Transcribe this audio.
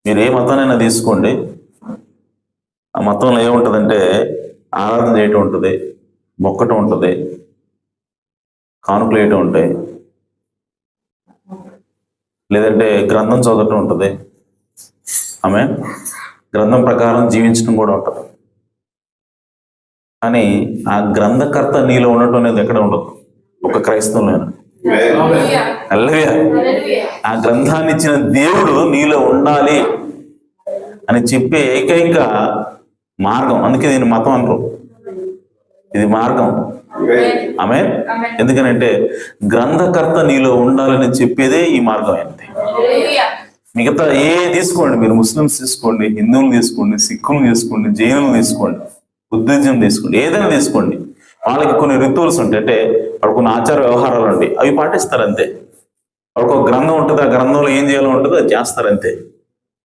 మీరు ఏ మతానైనా తీసుకోండి, ఆ మతంలో ఏముంటుందంటే ఆరాధన చేయటం ఉంటుంది, మొక్కటం ఉంటుంది, కానుకలు వేయటం ఉంటాయి, లేదంటే గ్రంథం చదవటం ఉంటుంది, ఆమె గ్రంథం ప్రకారం జీవించడం కూడా ఉంటుంది. కానీ ఆ గ్రంథకర్త నీలో ఉండటం అనేది ఎక్కడ ఉండదు, ఒక క్రైస్తవులైనా. హల్లెలూయా. ఆ గ్రంథాన్ని ఇచ్చిన దేవుడు నీలో ఉండాలి అని చెప్పే ఏకైక మార్గం. అందుకే దీన్ని మతం అంటారు, ఇది మార్గం. ఆమె ఎందుకనంటే గ్రంథకర్త నీలో ఉండాలని చెప్పేదే ఈ మార్గం ఏంటి. మిగతా ఏ తీసుకోండి, మీరు ముస్లిమ్స్ తీసుకోండి, హిందువులు తీసుకోండి, సిక్కులు తీసుకోండి, జైనులు తీసుకోండి, బుద్ధిజం తీసుకోండి, ఏదైనా తీసుకోండి, వాళ్ళకి కొన్ని రిచువల్స్ ఉంటాయి, అంటే వాళ్ళకి కొన్ని ఆచార వ్యవహారాలు ఉంటాయి, అవి పాటిస్తారు అంతే. వాళ్ళకి ఒక గ్రంథం ఉంటుంది, ఆ గ్రంథంలో ఏం చేయాలో ఉంటుంది, అది చేస్తారు అంతే.